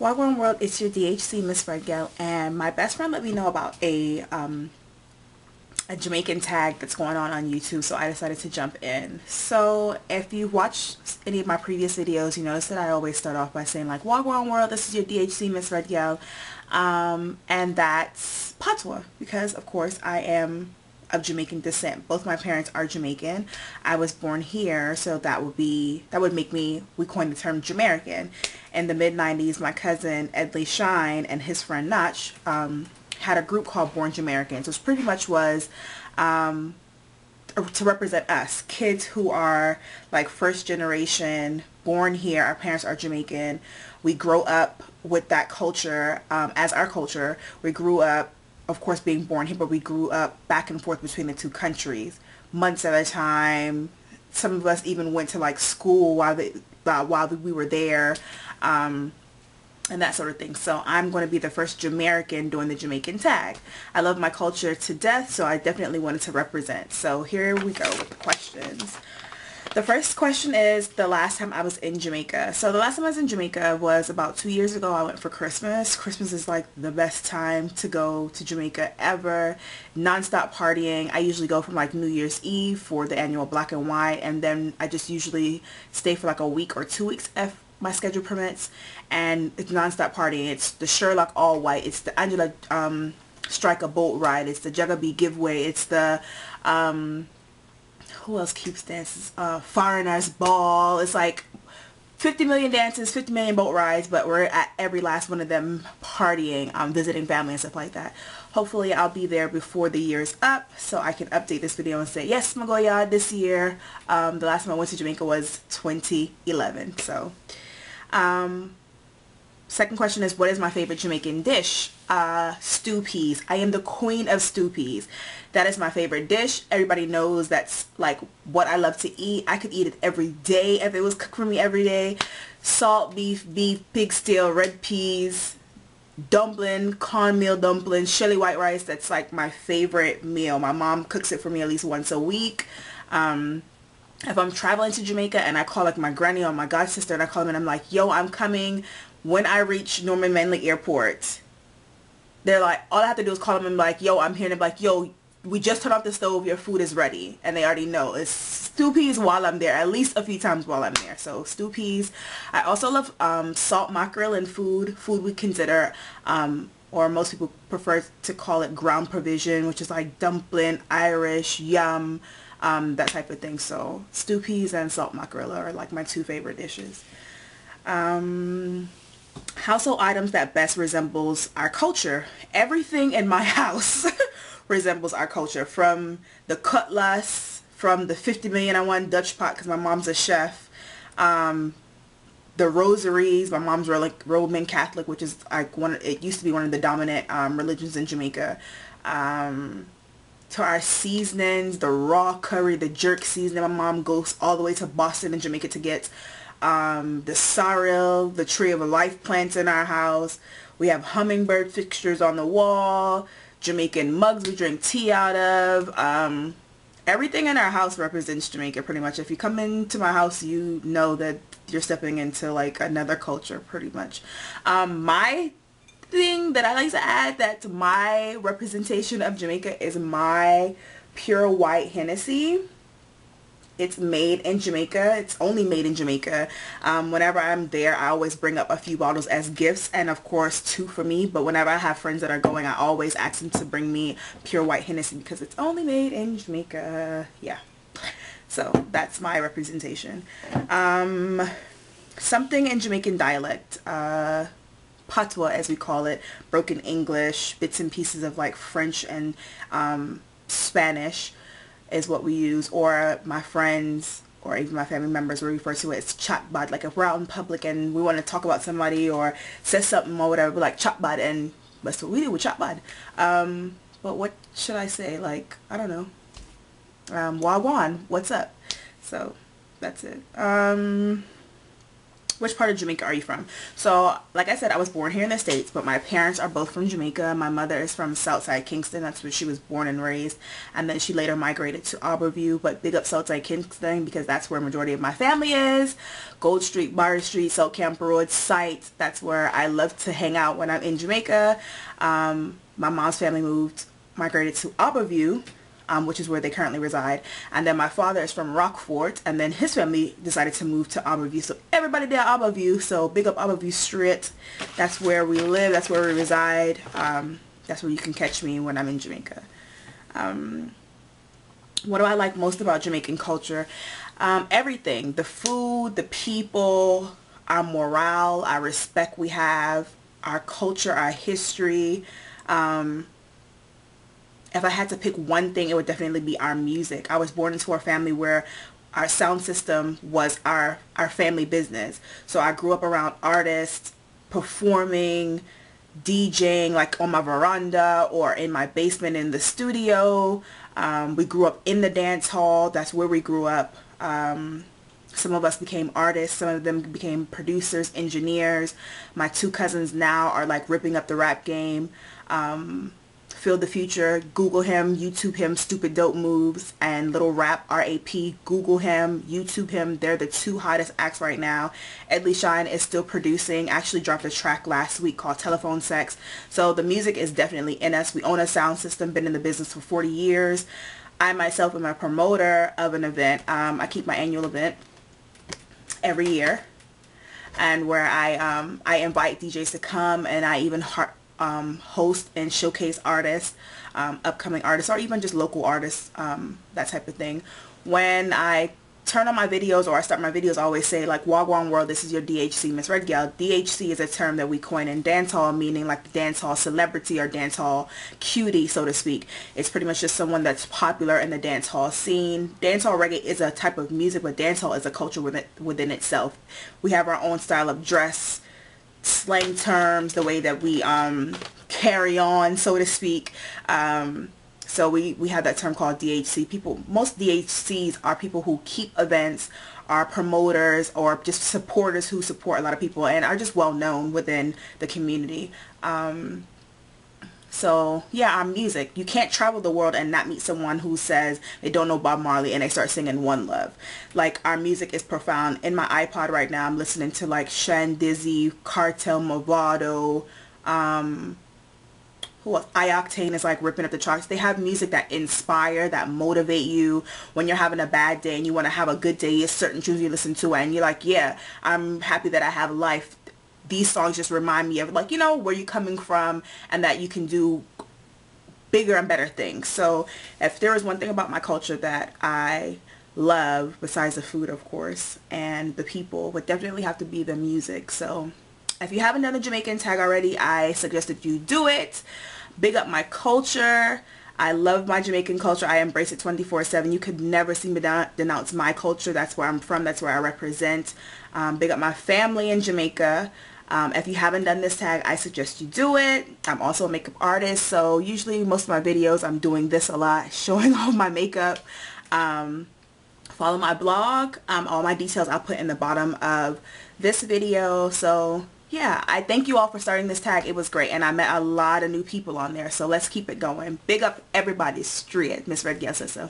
Wagwan World, it's your DHC Miss Red Girl, and my best friend let me know about a Jamaican tag that's going on YouTube, so I decided to jump in. So if you watched any of my previous videos, you notice that I always start off by saying like, Wagwan World, this is your DHC Miss Red Girl, and that's patois, because of course I am of Jamaican descent. Both my parents are Jamaican. I was born here, so that would make me, we coined the term Jamerican. In the mid-90s, my cousin Edley Shine and his friend Notch had a group called Born Jamericans, which pretty much was to represent us, kids who are like first generation, born here, our parents are Jamaican. We grow up with that culture as our culture. We grew up, of course, being born here, but we grew up back and forth between the two countries, months at a time. Some of us even went to like school while we were there, and that sort of thing. So I'm going to be the first Jamaican doing the Jamaican tag. I love my culture to death, so I definitely wanted to represent. So here we go with the questions. The first question is the last time I was in Jamaica. So the last time I was in Jamaica was about 2 years ago. I went for Christmas. Christmas is like the best time to go to Jamaica ever. Non-stop partying. I usually go from like New Year's Eve for the annual Black and White, and then I just usually stay for like a week or 2 weeks if my schedule permits, and it's non-stop partying. It's the Sherlock All White. It's the Angela Strike a Boat Ride. It's the Jagabee Giveaway. It's the who else keeps dances? Foreigners Ball. It's like 50 million dances, 50 million boat rides, but we're at every last one of them partying, visiting family and stuff like that. Hopefully I'll be there before the year's up, so I can update this video and say, yes, Magoya, this year. The last time I went to Jamaica was 2011. So, second question is, what is my favorite Jamaican dish? Stew peas. I am the queen of stew peas. That is my favorite dish. Everybody knows that's like what I love to eat. I could eat it every day if it was cooked for me every day. Salt, beef, pig stew, red peas, dumpling, cornmeal dumplings, shelly white rice. That's like my favorite meal. My mom cooks it for me at least once a week. If I'm traveling to Jamaica and I call like my granny or my god sister and I call them and I'm like, yo, I'm coming. When I reach Norman Manley Airport, they're like, all I have to do is call them and be like, yo, I'm here, and they're like, yo, we just turned off the stove, your food is ready. And they already know. It's stew peas while I'm there, at least a few times while I'm there. So stew peas. I also love salt mackerel in food we consider, or most people prefer to call it ground provision, which is like dumpling, Irish, yum, that type of thing. So stew peas and salt mackerel are like my two favorite dishes. Household items that best resembles our culture. Everything in my house resembles our culture, from the cutlass, from the 50 million and one Dutch pot because my mom's a chef, the rosaries. My mom's like Roman Catholic, which is like it used to be one of the dominant religions in Jamaica. To our seasonings, the raw curry, the jerk seasoning. My mom goes all the way to Boston and Jamaica to get the sorrel, the tree of life plants in our house. We have hummingbird fixtures on the wall, Jamaican mugs we drink tea out of. Everything in our house represents Jamaica pretty much. If you come into my house, you know that you're stepping into like another culture pretty much. My thing that I like to add that's my representation of Jamaica is my pure white Hennessy. It's made in Jamaica. It's only made in Jamaica. Whenever I'm there, I always bring up a few bottles as gifts, and of course 2 for me. But whenever I have friends that are going, I always ask them to bring me pure white Hennessy because it's only made in Jamaica. Yeah. So that's my representation. Something in Jamaican dialect. Patois, as we call it. Broken English. Bits and pieces of like French and Spanish is what we use, or my friends or even my family members will refer to it as chat bad. Like if we're out in public and we want to talk about somebody or say something or whatever, we're like chat bad, and that's what we do with chat bad. But what should I say? Like, I don't know. Wagwan, what's up? So that's it. which part of Jamaica are you from? So, like I said, I was born here in the States, but my parents are both from Jamaica. My mother is from Southside Kingston. That's where she was born and raised. And then she later migrated to Albertview, but big up Southside Kingston because that's where majority of my family is. Gold Street, Bar Street, South Camp Road, Site. That's where I love to hang out when I'm in Jamaica. My mom's family migrated to Albertview, which is where they currently reside. And then my father is from Rockfort, and then his family decided to move to Albertview. So everybody there at Albertview, so big up Albertview Street. That's where we live, that's where we reside. That's where you can catch me when I'm in Jamaica. What do I like most about Jamaican culture? Everything. The food, the people, our morale, our respect we have, our culture, our history. If I had to pick one thing, it would definitely be our music. I was born into a family where our sound system was our family business. So I grew up around artists, performing, DJing, like on my veranda or in my basement in the studio. We grew up in the dance hall. That's where we grew up. Some of us became artists. Some of them became producers, engineers. My two cousins now are like ripping up the rap game. Feel the Future, Google him, YouTube him, Stupid Dope Moves, and Little Rap, R.A.P. Google him, YouTube him. They're the two hottest acts right now. Edley Shine is still producing, actually dropped a track last week called Telephone Sex. So the music is definitely in us. We own a sound system, been in the business for 40 years. I myself am a promoter of an event. I keep my annual event every year, and where I invite DJs to come, and I even host and showcase artists, upcoming artists, or even just local artists, that type of thing. When I turn on my videos or I start my videos, I always say like, Wagwan World, this is your DHC, Miss Red Gal. DHC is a term that we coin in dancehall, meaning like dancehall celebrity or dancehall cutie, so to speak. It's pretty much just someone that's popular in the dancehall scene. Dancehall reggae is a type of music, but dancehall is a culture within itself. We have our own style of dress, slang terms, the way that we carry on, so to speak. So we have that term called DHC. Most DHCs are people who keep events, are promoters, or just supporters who support a lot of people and are just well known within the community. So yeah, our music. You can't travel the world and not meet someone who says they don't know Bob Marley and they start singing One Love. Like, our music is profound. In my iPod right now, I'm listening to like Shan Dizzy, Cartel, Movado, who else? iOctane is like ripping up the charts. They have music that inspire, that motivate you when you're having a bad day and you want to have a good day. There's certain tunes you listen to and you're like, yeah, I'm happy that I have life. These songs just remind me of, like, you know, where you're coming from and that you can do bigger and better things. So if there is one thing about my culture that I love, besides the food, of course, and the people, would definitely have to be the music. So if you haven't done the Jamaican Tag already, I suggest that you do it. Big up my culture. I love my Jamaican culture. I embrace it 24/7. You could never see me denounce my culture. That's where I'm from. That's where I represent. Big up my family in Jamaica. If you haven't done this tag, I suggest you do it. I'm also a makeup artist, so usually most of my videos I'm doing this a lot, showing off my makeup. Follow my blog. All my details I'll put in the bottom of this video. So yeah, I thank you all for starting this tag. It was great, and I met a lot of new people on there, so let's keep it going. Big up everybody straight. Miss Red Gal says so.